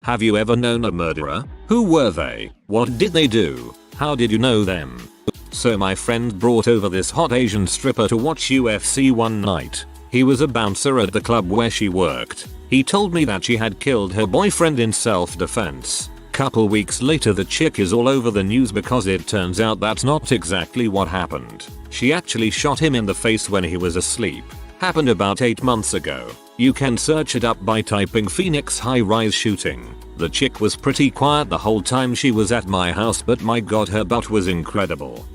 Have you ever known a murderer? Who were they? What did they do? How did you know them? So my friend brought over this hot Asian stripper to watch UFC one night. He was a bouncer at the club where she worked. He told me that she had killed her boyfriend in self-defense. Couple weeks later the chick is all over the news because it turns out that's not exactly what happened. She actually shot him in the face when he was asleep. Happened about 8 months ago. You can search it up by typing Phoenix high-rise shooting. The chick was pretty quiet the whole time she was at my house, but my god, her butt was incredible.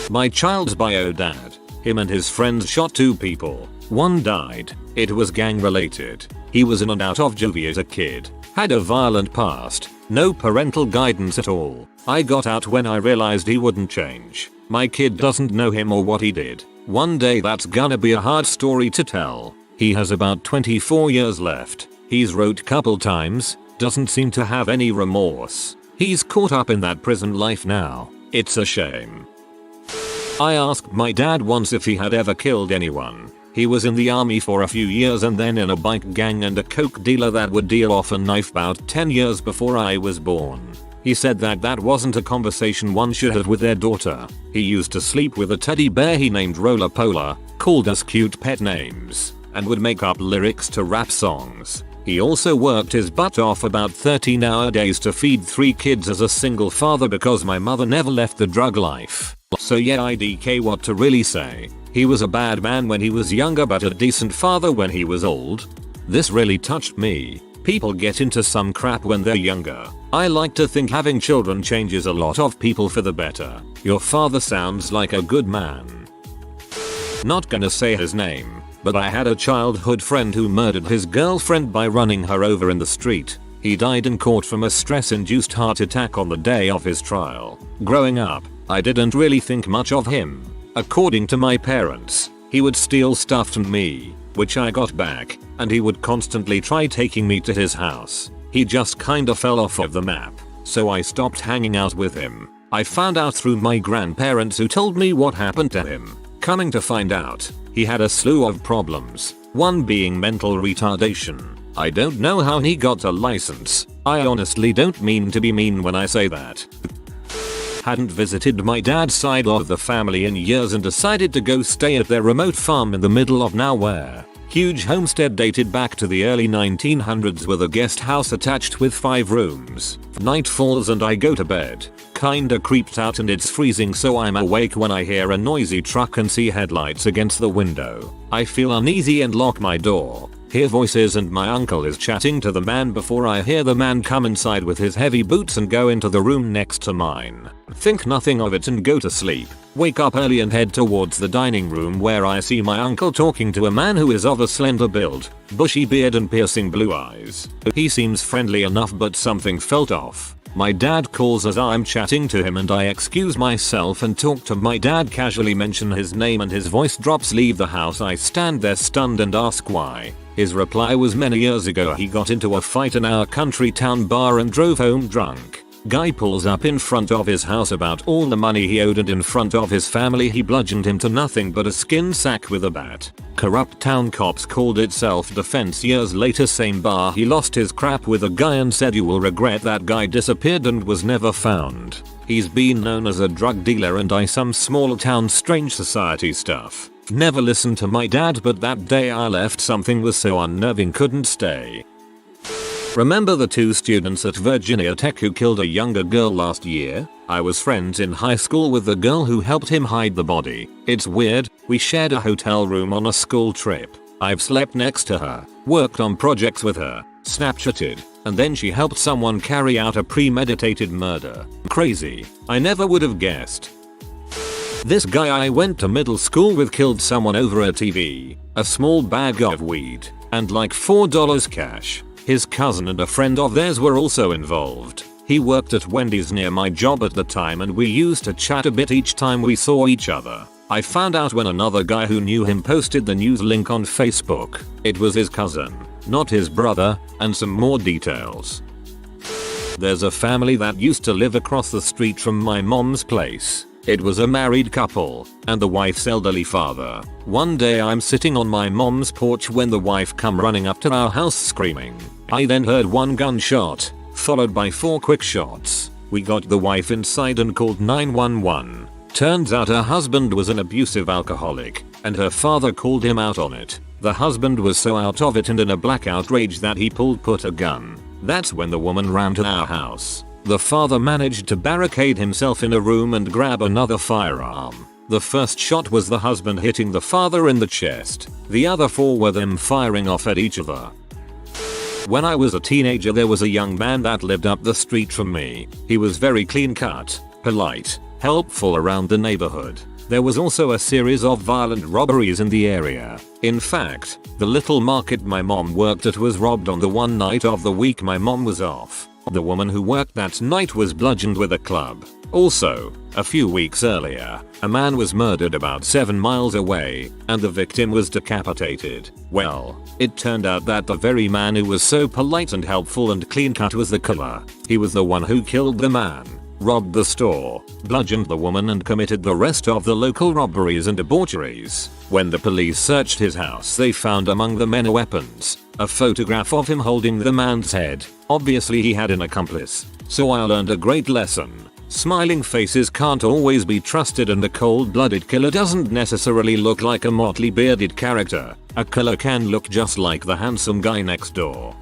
My child's bio dad. Him and his friends shot 2 people. One died. It was gang related. He was in and out of juvie as a kid. Had a violent past. No parental guidance at all. I got out when I realized he wouldn't change. My kid doesn't know him or what he did. One day that's gonna be a hard story to tell. He has about 24 years left. He's wrote couple times. Doesn't seem to have any remorse. He's caught up in that prison life now. It's a shame. I asked my dad once if he had ever killed anyone. He was in the army for a few years and then in a bike gang and a coke dealer that would deal off a knife about 10 years before I was born. He said that wasn't a conversation one should have with their daughter. He used to sleep with a teddy bear he named Roller Polar, called us cute pet names, and would make up lyrics to rap songs. He also worked his butt off about 13-hour days to feed 3 kids as a single father because my mother never left the drug life. So yeah, IDK, what to really say. He was a bad man when he was younger but a decent father when he was old. This really touched me. People get into some crap when they're younger. I like to think having children changes a lot of people for the better. Your father sounds like a good man. Not gonna say his name, but I had a childhood friend who murdered his girlfriend by running her over in the street. He died in court from a stress-induced heart attack on the day of his trial. Growing up, I didn't really think much of him. According to my parents, he would steal stuff from me, which I got back, and he would constantly try taking me to his house. He just kinda fell off of the map, so I stopped hanging out with him. I found out through my grandparents who told me what happened to him. Coming to find out, he had a slew of problems, one being mental retardation. I don't know how he got a license. I honestly don't mean to be mean when I say that. Hadn't visited my dad's side of the family in years and decided to go stay at their remote farm in the middle of nowhere. Huge homestead dated back to the early 1900s with a guest house attached with 5 rooms. Night falls and I go to bed. Kinda creeped out and it's freezing, so I'm awake when I hear a noisy truck and see headlights against the window. I feel uneasy and lock my door. Hear voices and my uncle is chatting to the man before I hear the man come inside with his heavy boots and go into the room next to mine. Think nothing of it and go to sleep. Wake up early and head towards the dining room where I see my uncle talking to a man who is of a slender build, bushy beard and piercing blue eyes. He seems friendly enough but something felt off. My dad calls as I'm chatting to him and I excuse myself and talk to my dad, casually mention his name and his voice drops. Leave the house. I stand there stunned and ask why. His reply was many years ago he got into a fight in our country town bar and drove home drunk. Guy pulls up in front of his house about all the money he owed and in front of his family he bludgeoned him to nothing but a skin sack with a bat. Corrupt town cops called it self-defense. Years later, same bar, he lost his crap with a guy and said you will regret that. Guy disappeared and was never found. He's been known as a drug dealer and some small town strange society stuff. Never listened to my dad, but that day I left. Something was so unnerving, couldn't stay. Remember the 2 students at Virginia Tech who killed a younger girl last year? I was friends in high school with the girl who helped him hide the body. It's weird, we shared a hotel room on a school trip. I've slept next to her, worked on projects with her, Snapchatted, and then she helped someone carry out a premeditated murder. Crazy. I never would have guessed. This guy I went to middle school with killed someone over a TV, a small bag of weed, and like $4 cash. His cousin and a friend of theirs were also involved. He worked at Wendy's near my job at the time and we used to chat a bit each time we saw each other. I found out when another guy who knew him posted the news link on Facebook. It was his cousin, not his brother, and some more details. There's a family that used to live across the street from my mom's place. It was a married couple and the wife's elderly father. One day I'm sitting on my mom's porch when the wife come running up to our house screaming. I then heard one gunshot, followed by 4 quick shots. We got the wife inside and called 911. Turns out her husband was an abusive alcoholic, and her father called him out on it. The husband was so out of it and in a blackout rage that he put a gun. That's when the woman ran to our house. The father managed to barricade himself in a room and grab another firearm. The first shot was the husband hitting the father in the chest. The other 4 were them firing off at each other. When I was a teenager, there was a young man that lived up the street from me. He was very clean cut, polite, helpful around the neighborhood. There was also a series of violent robberies in the area. In fact, the little market my mom worked at was robbed on the one night of the week my mom was off. The woman who worked that night was bludgeoned with a club. Also, a few weeks earlier, a man was murdered about 7 miles away, and the victim was decapitated. Well, it turned out that the very man who was so polite and helpful and clean cut was the killer. He was the one who killed the man, robbed the store, bludgeoned the woman and committed the rest of the local robberies and debaucheries. When the police searched his house, they found among the many weapons a photograph of him holding the man's head. Obviously he had an accomplice. So I learned a great lesson. Smiling faces can't always be trusted, and a cold-blooded killer doesn't necessarily look like a motley bearded character. A killer can look just like the handsome guy next door.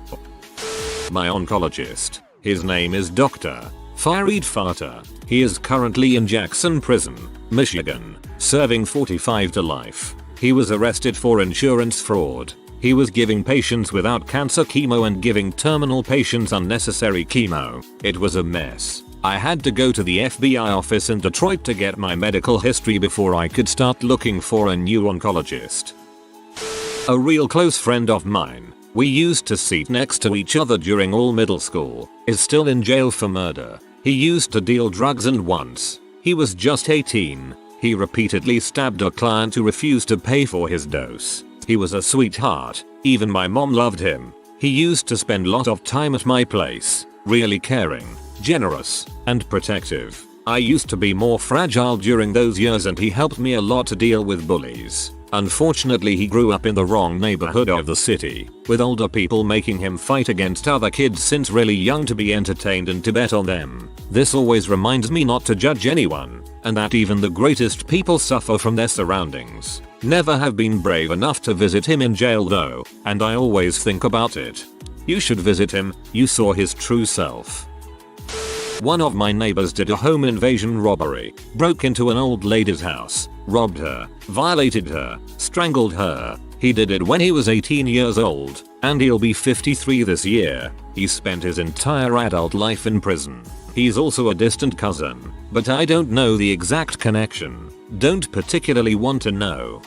My oncologist. His name is Dr. Farid Fatah. He is currently in Jackson Prison, Michigan, serving 45 to life. He was arrested for insurance fraud. He was giving patients without cancer chemo and giving terminal patients unnecessary chemo. It was a mess. I had to go to the FBI office in Detroit to get my medical history before I could start looking for a new oncologist. A real close friend of mine, we used to sit next to each other during all middle school, is still in jail for murder. He used to deal drugs, and once, he was just 18, he repeatedly stabbed a client who refused to pay for his dose. He was a sweetheart, even my mom loved him. He used to spend a lot of time at my place, really caring, generous, and protective. I used to be more fragile during those years, and he helped me a lot to deal with bullies. Unfortunately, he grew up in the wrong neighborhood of the city, with older people making him fight against other kids since really young to be entertained and to bet on them. This always reminds me not to judge anyone, and that even the greatest people suffer from their surroundings. Never have been brave enough to visit him in jail though, and I always think about it. You should visit him. You saw his true self. One of my neighbors did a home invasion robbery, broke into an old lady's house, robbed her, violated her, strangled her. He did it when he was 18 years old, and he'll be 53 this year. He spent his entire adult life in prison. He's also a distant cousin, but I don't know the exact connection. Don't particularly want to know.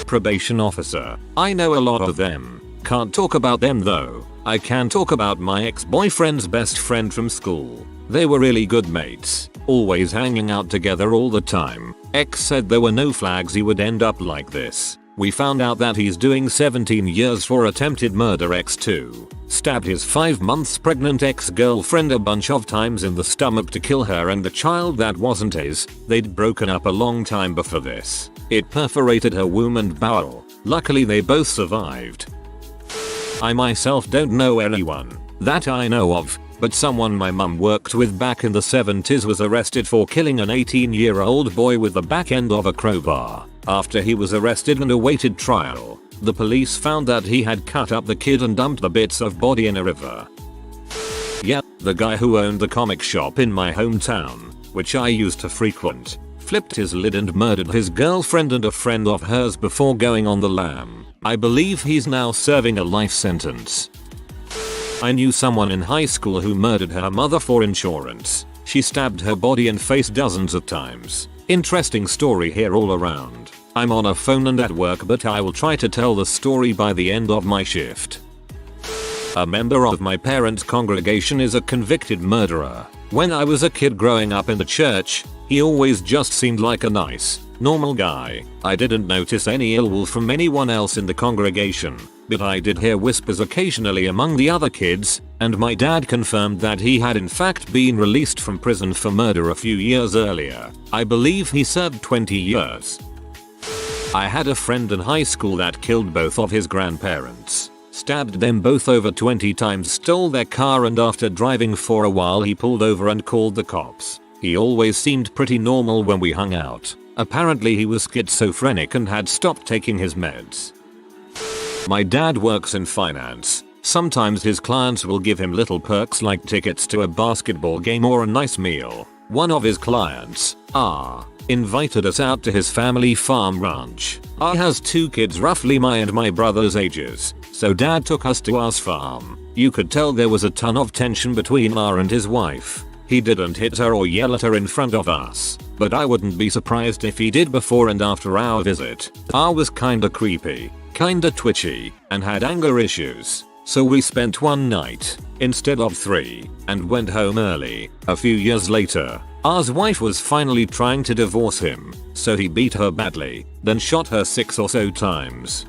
Probation officer. I know a lot of them. Can't talk about them though. I can talk about my ex-boyfriend's best friend from school. They were really good mates, always hanging out together all the time. Ex said there were no flags he would end up like this. We found out that he's doing 17 years for attempted murder. Ex 2 stabbed his 5 months pregnant ex-girlfriend a bunch of times in the stomach to kill her and the child that wasn't his. They'd broken up a long time before this. It perforated her womb and bowel. Luckily they both survived. I myself don't know anyone that I know of, but someone my mum worked with back in the 70s was arrested for killing an 18-year-old boy with the back end of a crowbar. After he was arrested and awaited trial, the police found that he had cut up the kid and dumped the bits of body in a river. Yeah, the guy who owned the comic shop in my hometown, which I used to frequent, flipped his lid and murdered his girlfriend and a friend of hers before going on the lam. I believe he's now serving a life sentence. I knew someone in high school who murdered her mother for insurance. She stabbed her body and face dozens of times. Interesting story here all around. I'm on a phone and at work, but I will try to tell the story by the end of my shift. A member of my parents' congregation is a convicted murderer. When I was a kid growing up in the church, he always just seemed like a nice, normal guy. I didn't notice any ill will from anyone else in the congregation. but I did hear whispers occasionally among the other kids, and my dad confirmed that he had in fact been released from prison for murder a few years earlier. I believe he served 20 years. I had a friend in high school that killed both of his grandparents, stabbed them both over 20 times, stole their car, and after driving for a while he pulled over and called the cops. He always seemed pretty normal when we hung out. Apparently he was schizophrenic and had stopped taking his meds. My dad works in finance. Sometimes his clients will give him little perks like tickets to a basketball game or a nice meal. One of his clients, invited us out to his family farm ranch. Has 2 kids roughly my and my brother's ages, so dad took us to R's farm. You could tell there was a ton of tension between R and his wife. He didn't hit her or yell at her in front of us, but I wouldn't be surprised if he did before and after our visit. R was kinda creepy, kinda twitchy, and had anger issues. So we spent one night, instead of 3, and went home early. A few years later, R's wife was finally trying to divorce him, so he beat her badly, then shot her 6 or so times.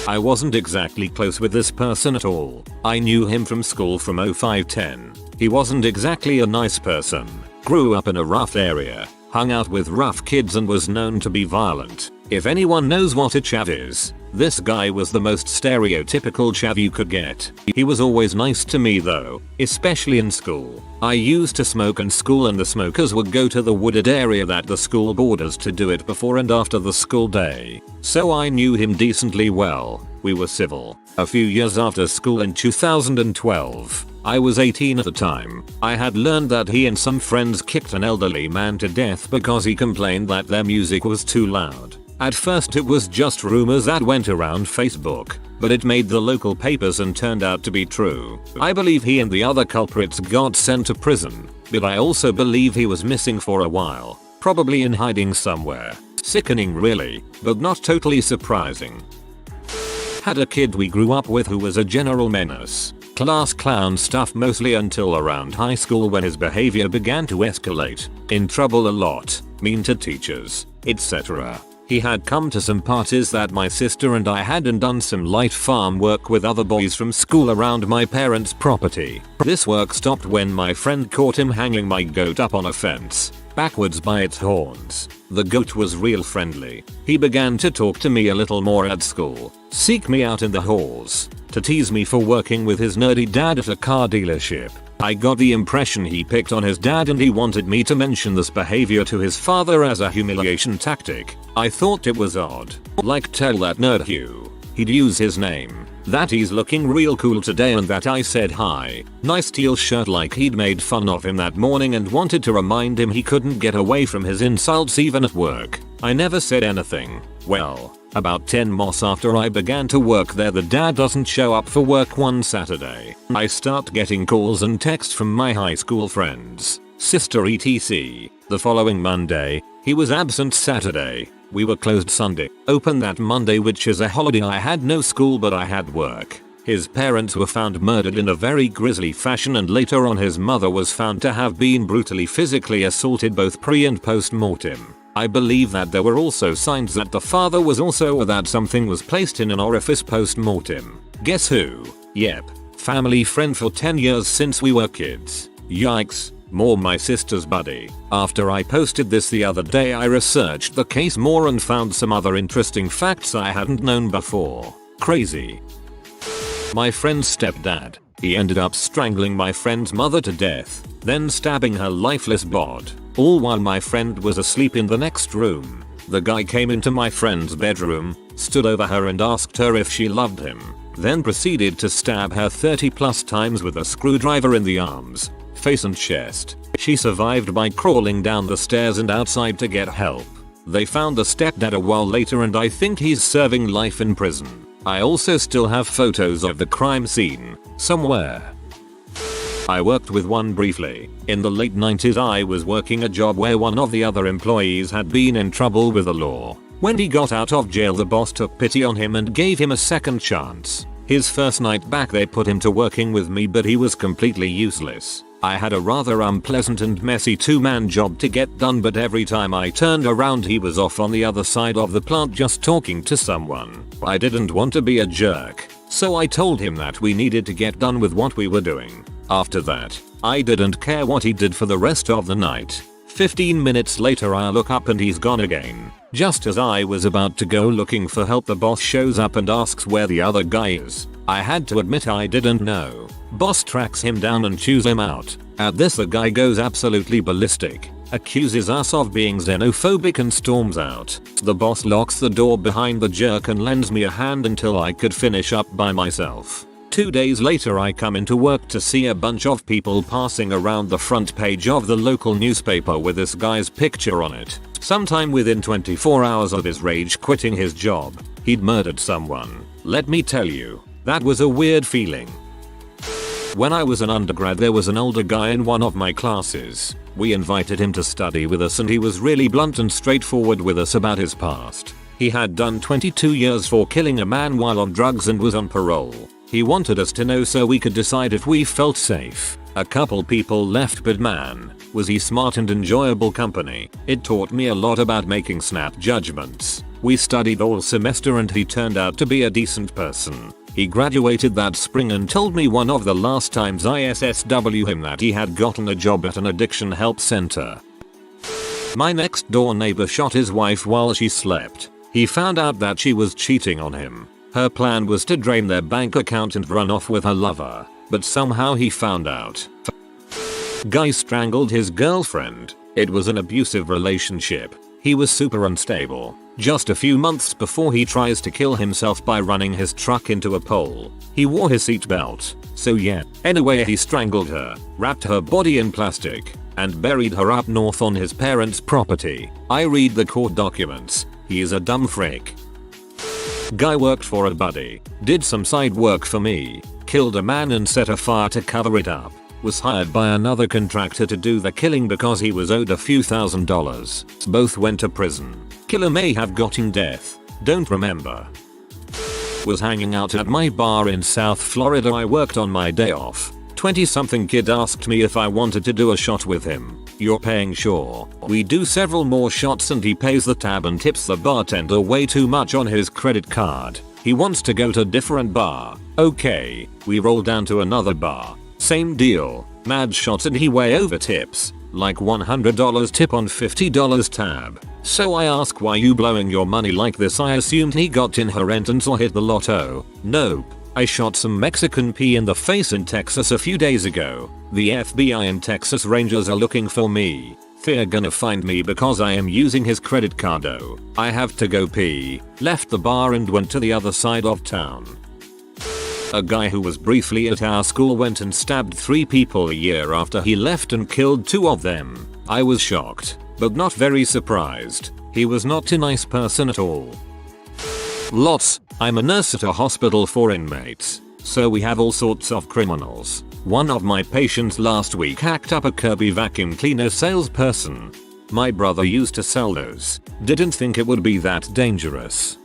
I wasn't exactly close with this person at all. I knew him from school from 05-10. He wasn't exactly a nice person, grew up in a rough area, hung out with rough kids, and was known to be violent. If anyone knows what a chav is, this guy was the most stereotypical chav you could get. He was always nice to me though, especially in school. I used to smoke in school and the smokers would go to the wooded area that the school borders to do it before and after the school day. So I knew him decently well. We were civil. A few years after school in 2012, I was 18 at the time. I had learned that he and some friends kicked an elderly man to death because he complained that their music was too loud. At first it was just rumors that went around Facebook, but it made the local papers and turned out to be true. I believe he and the other culprits got sent to prison, but I also believe he was missing for a while, probably in hiding somewhere. Sickening really, but not totally surprising. Had a kid we grew up with who was a general menace. Class clown stuff mostly until around high school when his behavior began to escalate. In trouble a lot, mean to teachers, etc. He had come to some parties that my sister and I had and done some light farm work with other boys from school around my parents' property. This work stopped when my friend caught him hanging my goat up on a fence, backwards by its horns. The goat was real friendly. He began to talk to me a little more at school, seek me out in the halls, to tease me for working with his nerdy dad at a car dealership. I got the impression he picked on his dad and he wanted me to mention this behavior to his father as a humiliation tactic. I thought it was odd. Like tell that nerd Hugh, he'd use his name, that he's looking real cool today, and that I said hi, nice teal shirt, like he'd made fun of him that morning and wanted to remind him he couldn't get away from his insults even at work. I never said anything. Well, about 10 months after I began to work there, the dad doesn't show up for work one Saturday. I start getting calls and texts from my high school friends, sister etc. The following Monday, he was absent Saturday. We were closed Sunday, open that Monday, which is a holiday. I had no school but I had work. His parents were found murdered in a very grisly fashion, and later on his mother was found to have been brutally physically assaulted both pre and post mortem. I believe that there were also signs that the father was also, or that something was placed in an orifice post mortem. Guess who? Yep, family friend for 10 years since we were kids. Yikes. More my sister's buddy. After I posted this the other day, I researched the case more and found some other interesting facts I hadn't known before. Crazy. My friend's stepdad. He ended up strangling my friend's mother to death, then stabbing her lifeless bod, all while my friend was asleep in the next room. The guy came into my friend's bedroom, stood over her and asked her if she loved him, then proceeded to stab her 30+ times with a screwdriver in the arms, face and chest. She survived by crawling down the stairs and outside to get help. They found the stepdad a while later and I think he's serving life in prison. I also still have photos of the crime scene, somewhere. I worked with one briefly. In the late 90s I was working a job where one of the other employees had been in trouble with the law. When he got out of jail, the boss took pity on him and gave him a second chance. His first night back they put him to working with me, but he was completely useless. I had a rather unpleasant and messy 2-man job to get done, but every time I turned around he was off on the other side of the plant just talking to someone. I didn't want to be a jerk, so I told him that we needed to get done with what we were doing. After that, I didn't care what he did for the rest of the night. 15 minutes later I look up and he's gone again. Just as I was about to go looking for help, the boss shows up and asks where the other guy is. I had to admit I didn't know. Boss tracks him down and chews him out. At this the guy goes absolutely ballistic, accuses us of being xenophobic and storms out. The boss locks the door behind the jerk and lends me a hand until I could finish up by myself. 2 days later I come into work to see a bunch of people passing around the front page of the local newspaper with this guy's picture on it. Sometime within 24 hours of his rage quitting his job, he'd murdered someone. Let me tell you, that was a weird feeling. When I was an undergrad there was an older guy in one of my classes. We invited him to study with us and he was really blunt and straightforward with us about his past. He had done 22 years for killing a man while on drugs and was on parole. He wanted us to know so we could decide if we felt safe. A couple people left, but man, was he smart and enjoyable company. It taught me a lot about making snap judgments. We studied all semester and he turned out to be a decent person. He graduated that spring and told me one of the last times I SSW him that he had gotten a job at an addiction help center. My next door neighbor shot his wife while she slept. He found out that she was cheating on him. Her plan was to drain their bank account and run off with her lover, but somehow he found out. Guy strangled his girlfriend. It was an abusive relationship. He was super unstable. Just a few months before he tries to kill himself by running his truck into a pole. He wore his seatbelt, so yeah. Anyway, he strangled her, wrapped her body in plastic, and buried her up north on his parents' property. I read the court documents. He is a dumb frick. Guy worked for a buddy, did some side work for me, killed a man and set a fire to cover it up. Was hired by another contractor to do the killing because he was owed a few $1,000s. Both went to prison. Killer may have gotten death. Don't remember. Was hanging out at my bar in South Florida. I worked on my day off. 20-something kid asked me if I wanted to do a shot with him. You're paying? Sure. We do several more shots and he pays the tab and tips the bartender way too much on his credit card. He wants to go to different bar. Okay. We roll down to another bar. Same deal. Mad shots and he way over tips. Like $100 tip on $50 tab. So I ask, why you blowing your money like this? I assumed he got inheritance or hit the lotto. Nope. I shot some Mexican pee in the face in Texas a few days ago. The FBI and Texas Rangers are looking for me. They're gonna find me because I am using his credit card. Oh, I have to go pee. Left the bar and went to the other side of town. A guy who was briefly at our school went and stabbed 3 people a year after he left and killed 2 of them. I was shocked, but not very surprised. He was not a nice person at all. Lots. I'm a nurse at a hospital for inmates, so we have all sorts of criminals. One of my patients last week hacked up a Kirby vacuum cleaner salesperson. My brother used to sell those. Didn't think it would be that dangerous.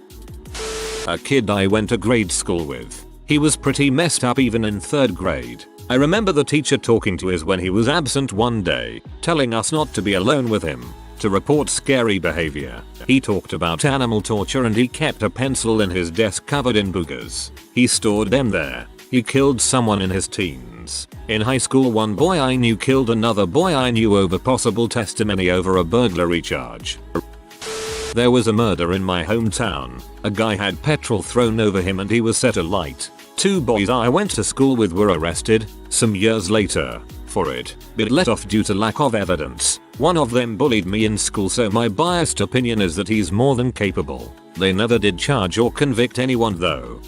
A kid I went to grade school with. He was pretty messed up even in 3rd grade. I remember the teacher talking to us when he was absent one day, telling us not to be alone with him, to report scary behavior. He talked about animal torture and he kept a pencil in his desk covered in boogers. He stored them there. He killed someone in his teens. In high school, one boy I knew killed another boy I knew over possible testimony over a burglary charge. There was a murder in my hometown. A guy had petrol thrown over him and he was set alight. 2 boys I went to school with were arrested some years later for it, but let off due to lack of evidence. One of them bullied me in school, so my biased opinion is that he's more than capable. They never did charge or convict anyone though.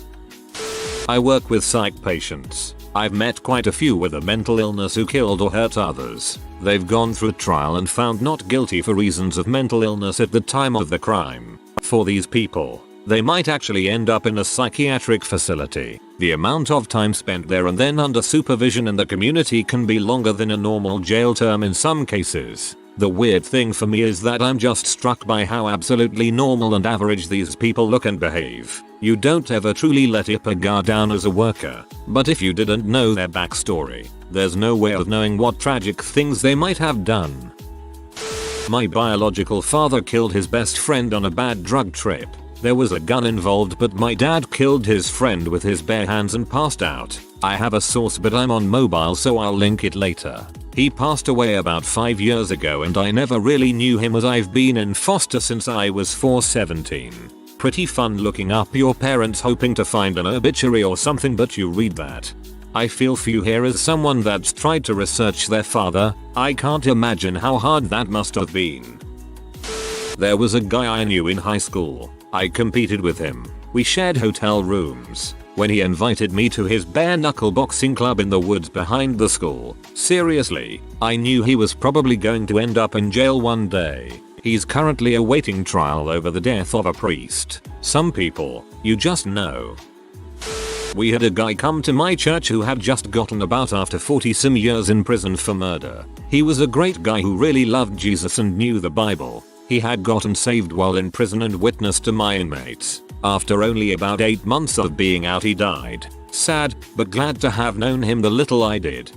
I work with psych patients. I've met quite a few with a mental illness who killed or hurt others. They've gone through trial and found not guilty for reasons of mental illness at the time of the crime. For these people, they might actually end up in a psychiatric facility. The amount of time spent there and then under supervision in the community can be longer than a normal jail term in some cases. The weird thing for me is that I'm just struck by how absolutely normal and average these people look and behave. You don't ever truly let a guy down as a worker, but if you didn't know their backstory, there's no way of knowing what tragic things they might have done. My biological father killed his best friend on a bad drug trip. There was a gun involved, but my dad killed his friend with his bare hands and passed out. I have a source, but I'm on mobile, so I'll link it later. He passed away about 5 years ago and I never really knew him as I've been in foster since I was 17. Pretty fun looking up your parents hoping to find an obituary or something, but you read that. I feel for you here as someone that's tried to research their father. I can't imagine how hard that must have been. There was a guy I knew in high school. I competed with him. We shared hotel rooms. When he invited me to his bare knuckle boxing club in the woods behind the school, seriously, I knew he was probably going to end up in jail one day. He's currently awaiting trial over the death of a priest. Some people, you just know. We had a guy come to my church who had just gotten out after 40 some years in prison for murder. He was a great guy who really loved Jesus and knew the Bible. He had gotten saved while in prison and witnessed to my inmates. After only about 8 months of being out, he died. Sad, but glad to have known him the little I did.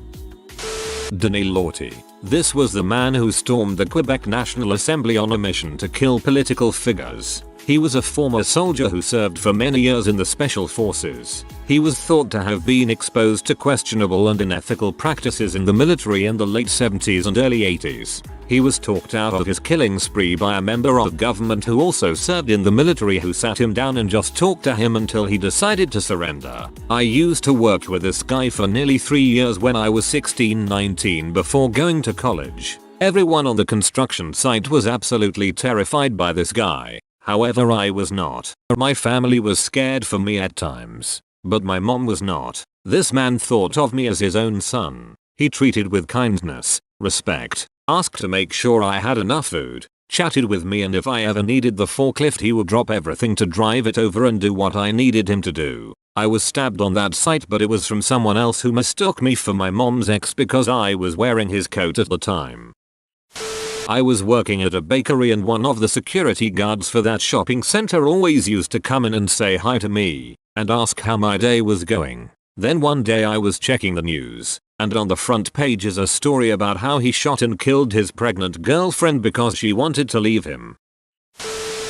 Denis Lortie. This was the man who stormed the Quebec National Assembly on a mission to kill political figures. He was a former soldier who served for many years in the Special Forces. He was thought to have been exposed to questionable and unethical practices in the military in the late 70s and early 80s. He was talked out of his killing spree by a member of government who also served in the military, who sat him down and just talked to him until he decided to surrender. I used to work with this guy for nearly 3 years when I was 16-19 before going to college. Everyone on the construction site was absolutely terrified by this guy. However, I was not. My family was scared for me at times, but my mom was not. This man thought of me as his own son. He treated with kindness, respect, asked to make sure I had enough food, chatted with me, and if I ever needed the forklift he would drop everything to drive it over and do what I needed him to do. I was stabbed on that site, but it was from someone else who mistook me for my mom's ex because I was wearing his coat at the time. I was working at a bakery and one of the security guards for that shopping center always used to come in and say hi to me and ask how my day was going. Then one day I was checking the news, and on the front page is a story about how he shot and killed his pregnant girlfriend because she wanted to leave him.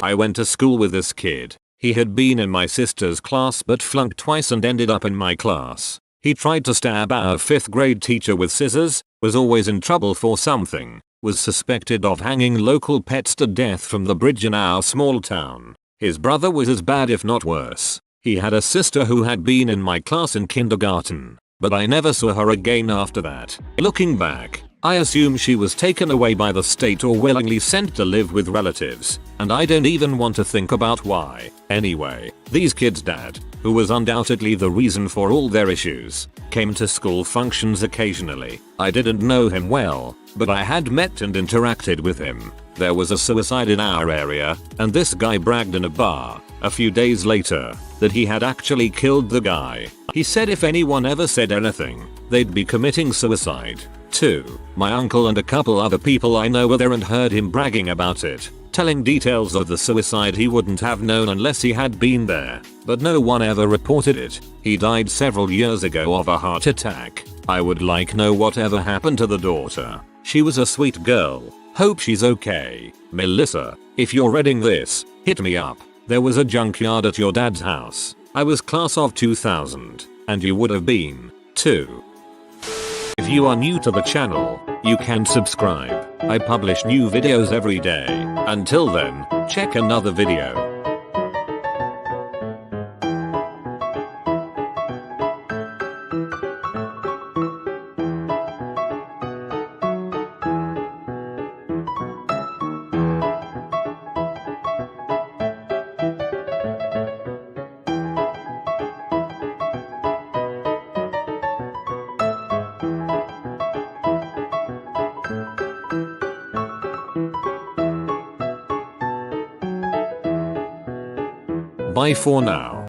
I went to school with this kid. He had been in my sister's class but flunked twice and ended up in my class. He tried to stab our 5th grade teacher with scissors, was always in trouble for something, was suspected of hanging local pets to death from the bridge in our small town. His brother was as bad if not worse. He had a sister who had been in my class in kindergarten, but I never saw her again after that. Looking back, I assume she was taken away by the state or willingly sent to live with relatives, and I don't even want to think about why. Anyway, these kids' dad, who was undoubtedly the reason for all their issues, came to school functions occasionally. I didn't know him well, but I had met and interacted with him. There was a suicide in our area, and this guy bragged in a bar, a few days later, that he had actually killed the guy. He said if anyone ever said anything, they'd be committing suicide, too. My uncle and a couple other people I know were there and heard him bragging about it, telling details of the suicide he wouldn't have known unless he had been there, but no one ever reported it. He died several years ago of a heart attack. I would like know whatever happened to the daughter. She was a sweet girl. Hope she's okay. Melissa, if you're reading this, hit me up. There was a junkyard at your dad's house. I was class of 2000, and you would have been, too. If you are new to the channel, you can subscribe. I publish new videos every day. Until then, check another video. Bye for now.